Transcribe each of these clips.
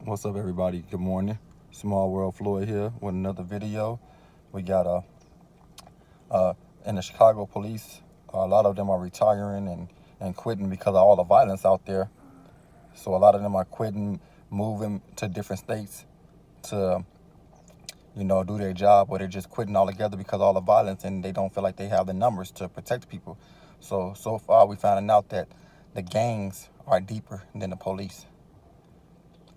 What's up, everybody? Good morning. Small World Floyd here with another video. We got in the Chicago police, a lot of them are retiring and quitting because of all the violence out there. So a lot of them are quitting, moving to different states to, do their job, or they're just quitting altogether because of all the violence and they don't feel like they have the numbers to protect people. So far we finding out that the gangs are deeper than the police.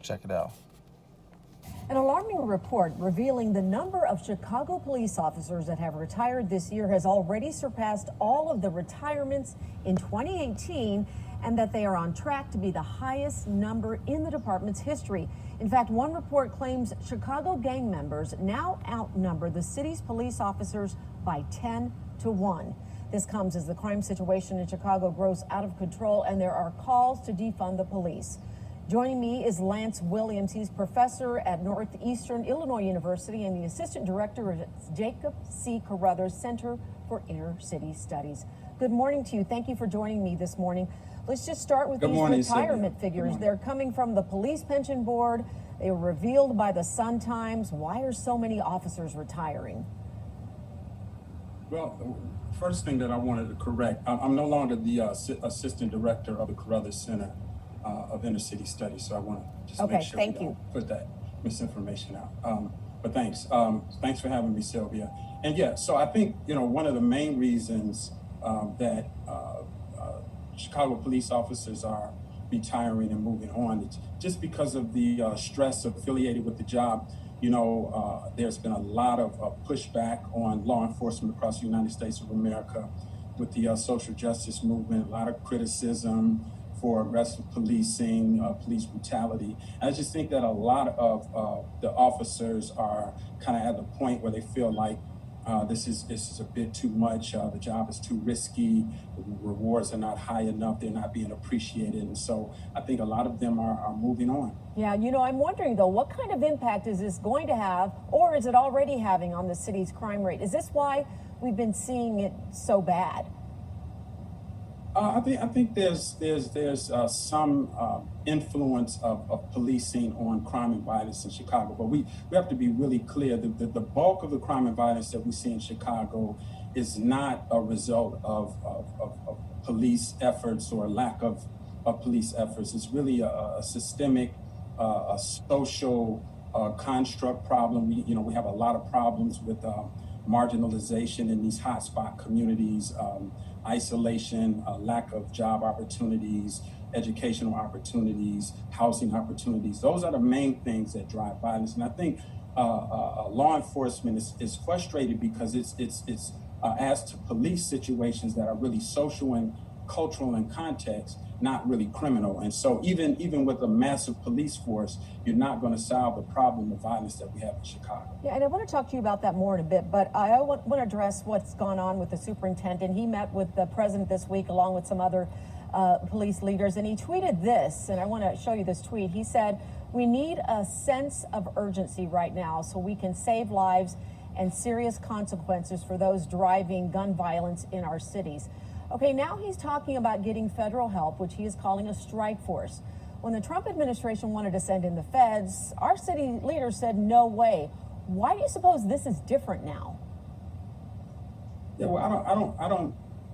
Check it out. An alarming report revealing the number of Chicago police officers that have retired this year has already surpassed all of the retirements in 2018, and that they are on track to be the highest number in the department's history. In fact, one report claims Chicago gang members now outnumber the city's police officers by 10 to 1. This comes as the crime situation in Chicago grows out of control and there are calls to defund the police. Joining me is Lance Williams. He's professor at Northeastern Illinois University and the assistant director at Jacob C. Carruthers Center for Inner City Studies. Good morning to you. Thank you for joining me this morning. Let's just start with these retirement figures. They're coming from the Police Pension Board. They were revealed by the Sun-Times. Why are so many officers retiring? Well, first thing that I wanted to correct, I'm no longer the assistant director of the Carruthers Center of Inner City Studies, so I want to just make sure we don't put that misinformation out. But thanks. Thanks for having me, Sylvia. And yeah, so I think, one of the main reasons that Chicago police officers are retiring and moving on, it's just because of the stress affiliated with the job. There's been a lot of pushback on law enforcement across the United States of America with the social justice movement, a lot of criticism for aggressive policing, police brutality. I just think that a lot of the officers are kind of at the point where they feel like this is a bit too much. The job is too risky. The rewards are not high enough. They're not being appreciated. And so I think a lot of them are moving on. Yeah, I'm wondering, though, what kind of impact is this going to have, or is it already having on the city's crime rate? Is this why we've been seeing it so bad? I think there's some influence of policing on crime and violence in Chicago, but we have to be really clear that the bulk of the crime and violence that we see in Chicago is not a result of police efforts or lack of police efforts. It's really a systemic, a social construct problem. We have a lot of problems with marginalization in these hotspot communities. Isolation, lack of job opportunities, educational opportunities, housing opportunities. Those are the main things that drive violence. And I think law enforcement is frustrated because it's as to police situations that are really social and cultural in context, not really criminal. And so even with a massive police force, you're not going to solve the problem of violence that we have in Chicago. Yeah, and I want to talk to you about that more in a bit, but I want to address what's gone on with the superintendent. He met with the president this week along with some other police leaders, and he tweeted this, and I want to show you this tweet. He said, "We need a sense of urgency right now so we can save lives and serious consequences for those driving gun violence in our cities." Okay, now he's talking about getting federal help, which he is calling a strike force. When the Trump administration wanted to send in the feds, our city leaders said, no way. Why do you suppose this is different now? Yeah, well,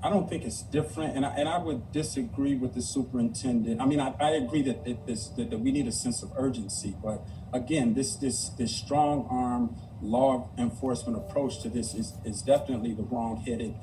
I don't think it's different, and I would disagree with the superintendent. I mean, I agree that we need a sense of urgency, but again, this strong arm law enforcement approach to this is definitely the wrong-headed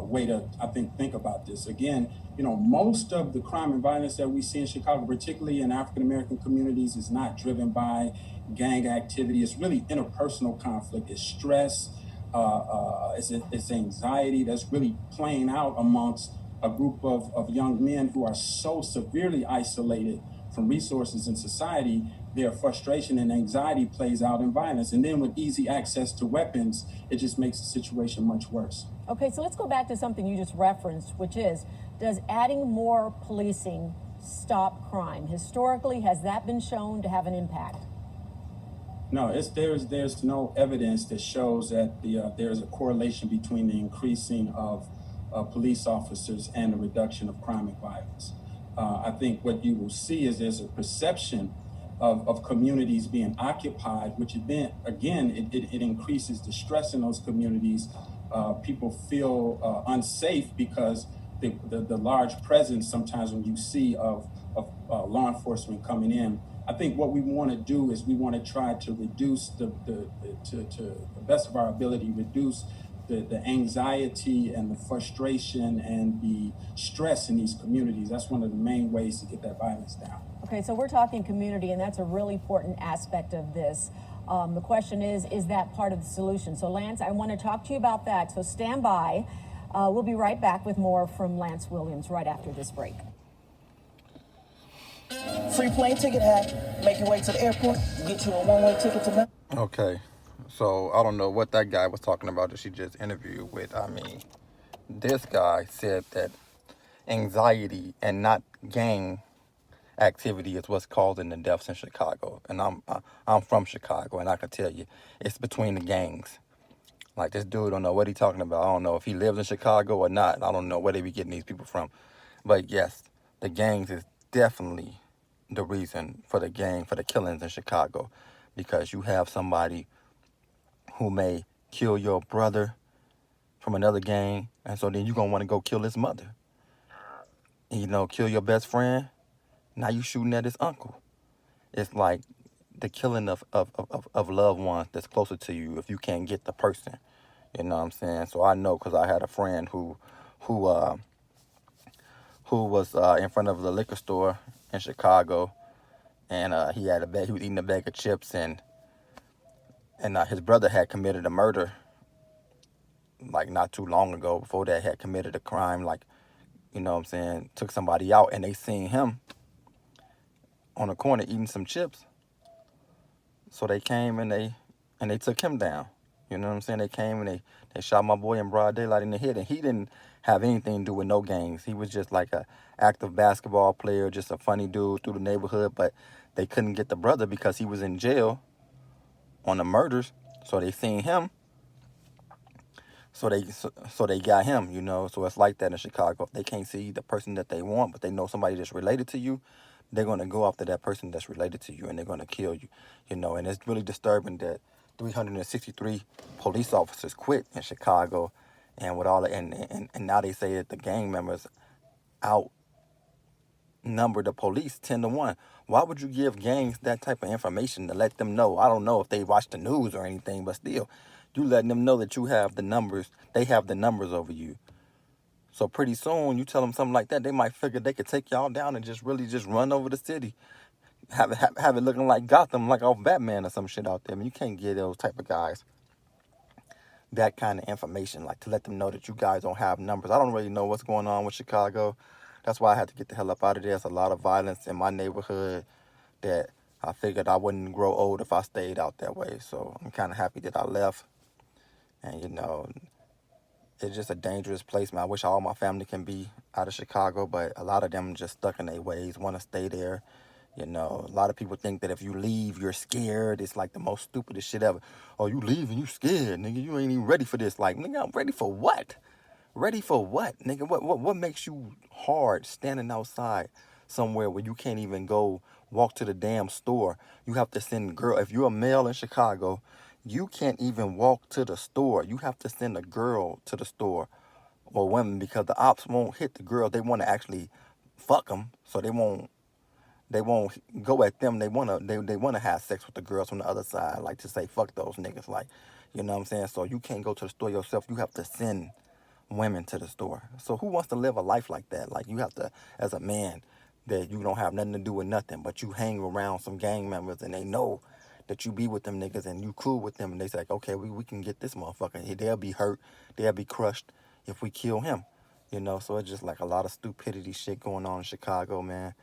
way to, I think about this. Again, most of the crime and violence that we see in Chicago, particularly in African-American communities, is not driven by gang activity. It's really interpersonal conflict. It's stress. It's anxiety that's really playing out amongst a group of young men who are so severely isolated from resources in society. Their frustration and anxiety plays out in violence. And then with easy access to weapons, it just makes the situation much worse. Okay, so let's go back to something you just referenced, which is, does adding more policing stop crime? Historically, has that been shown to have an impact? No, there's no evidence that shows that there's a correlation between the increasing of police officers and the reduction of crime and violence. I think what you will see is there's a perception of communities being occupied, which then again it increases the stress in those communities. People feel unsafe because the large presence sometimes when you see of law enforcement coming in. I think what we want to do is we want to try to reduce to the best of our ability, reduce the anxiety and the frustration and the stress in these communities. That's one of the main ways to get that violence down. Okay, so we're talking community, and that's a really important aspect of this. The question is that part of the solution? So, Lance, I want to talk to you about that. So, stand by. We'll be right back with more from Lance Williams right after this break. Free plane ticket hack. Make your way to the airport. Get you a one-way ticket to. Okay, so I don't know what that guy was talking about that she just interviewed with. I mean, this guy said that anxiety and not gang activity is what's causing the deaths in Chicago. And I'm from Chicago, and I can tell you, it's between the gangs. Like, this dude don't know what he's talking about. I don't know if he lives in Chicago or not. I don't know where they be getting these people from. But yes, the gangs is definitely the reason for the killings in Chicago, because you have somebody who may kill your brother from another gang, and so then you're going to want to go kill his mother. And, kill your best friend. Now you shooting at his uncle. It's like the killing of loved ones that's closer to you if you can't get the person. You know what I'm saying? So I know because I had a friend who was in front of the liquor store in Chicago, and he was eating a bag of chips, and his brother had committed a murder like not too long ago. Before that, had committed a crime, like, you know what I'm saying, took somebody out, and they seen him on the corner eating some chips. So they came and they took him down. You know what I'm saying? They came and they shot my boy in broad daylight in the head, and he didn't have anything to do with no gangs. He was just like a active basketball player, just a funny dude through the neighborhood, but they couldn't get the brother because he was in jail on the murders. So they seen him. So they got him, So it's like that in Chicago. If they can't see the person that they want, but they know somebody that's related to you, they're going to go after that person that's related to you, and they're going to kill you, And it's really disturbing that 363 police officers quit in Chicago, and with all the, and now they say that the gang members outnumber the police 10-1. Why would you give gangs that type of information to let them know? I don't know if they watch the news or anything, but still, you letting them know that you have the numbers. They have the numbers over you. So pretty soon, you tell them something like that, they might figure they could take y'all down and just really just run over the city. Have it looking like Gotham, like off Batman or some shit out there. I mean, you can't give those type of guys that kind of information, like to let them know that you guys don't have numbers. I don't really know what's going on with Chicago. That's why I had to get the hell up out of there. There's a lot of violence in my neighborhood that I figured I wouldn't grow old if I stayed out that way. So I'm kind of happy that I left. And, it's just a dangerous place, man. I wish all my family can be out of Chicago, but a lot of them just stuck in their ways, want to stay there. A lot of people think that if you leave, you're scared. It's like the most stupidest shit ever. Oh, you leave and you scared, nigga. You ain't even ready for this. Like, nigga, I'm ready for what? Ready for what, nigga? What makes you hard standing outside somewhere where you can't even go walk to the damn store? You have to send a girl. If you're a male in Chicago, you can't even walk to the store. You have to send a girl to the store or women, because the ops won't hit the girl. They want to actually fuck them, so they won't go at them. They wanna have sex with the girls from the other side, like to say fuck those niggas, like, you know what I'm saying? So you can't go to the store yourself. You have to send women to the store. So who wants to live a life like that? Like, you have to, as a man, that you don't have nothing to do with nothing, but you hang around some gang members and they know that you be with them niggas and you cool with them, and they say, like, okay, we can get this motherfucker. They'll be hurt. They'll be crushed if we kill him. So it's just like a lot of stupidity shit going on in Chicago, man.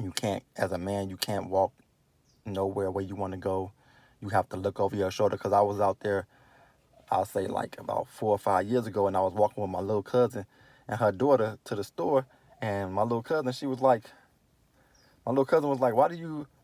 You can't, as a man, you can't walk nowhere where you want to go. You have to look over your shoulder, because I was out there, I'll say like about 4 or 5 years ago, and I was walking with my little cousin and her daughter to the store, and my little cousin was like,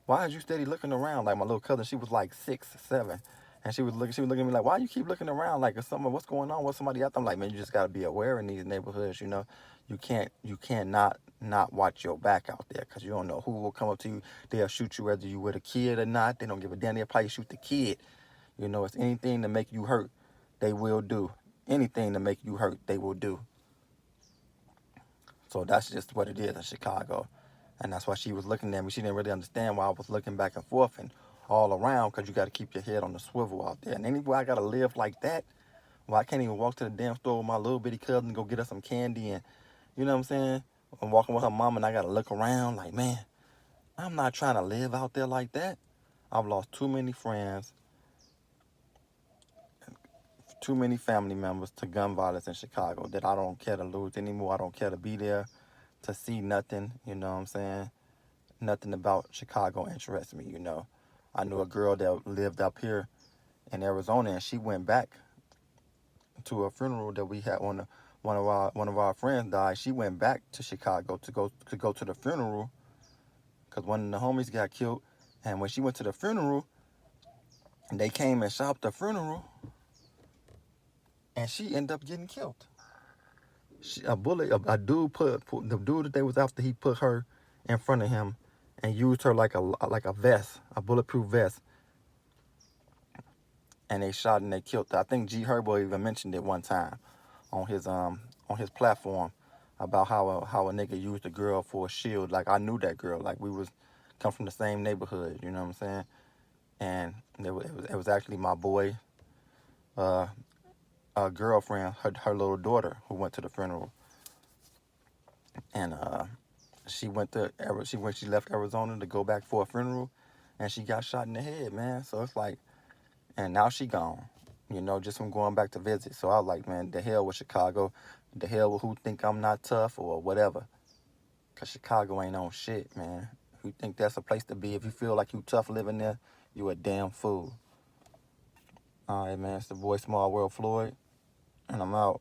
why is you steady looking around? Like, my little cousin, she was like 6, 7, And she was looking at me like, why you keep looking around? Like, what's going on with somebody else? I'm like, man, you just got to be aware in these neighborhoods, you know. You can't not watch your back out there, because you don't know who will come up to you. They'll shoot you whether you with a kid or not. They don't give a damn. They'll probably shoot the kid. You know, it's anything to make you hurt, they will do. Anything to make you hurt, they will do. So that's just what it is in Chicago. And that's why she was looking at me. She didn't really understand why I was looking back and forth and all around, because you got to keep your head on the swivel out there. And anywhere I got to live like that, well, I can't even walk to the damn store with my little bitty cousin and go get her some candy, and you know what I'm saying? I'm walking with her mom and I got to look around like, man, I'm not trying to live out there like that. I've lost too many friends, too many family members to gun violence in Chicago that I don't care to lose anymore. I don't care to be there to see nothing, you know what I'm saying? Nothing about Chicago interests me, you know. I knew a girl that lived up here in Arizona, and she went back to a funeral that we had when one of our friends died. She went back to Chicago to go to the funeral because one of the homies got killed. And when she went to the funeral, they came and shot the funeral, and she ended up getting killed. A dude put the dude that they was after. He put her in front of him and used her like a vest, a bulletproof vest. And they shot and they killed her. I think G Herbo even mentioned it one time on his platform about how a nigga used a girl for a shield. Like, I knew that girl. Like, we was come from the same neighborhood. You know what I'm saying? And it was actually my boy, girlfriend, her little daughter, who went to the funeral. And she left Arizona to go back for a funeral, and she got shot in the head, man. So it's like, and now she gone, you know, just from going back to visit. So I was like, man, the hell with Chicago, the hell with who think I'm not tough or whatever, because Chicago ain't on shit, man. If you think that's a place to be, if you feel like you tough living there, you a damn fool. All right, man, it's the boy Small World Floyd, and I'm out.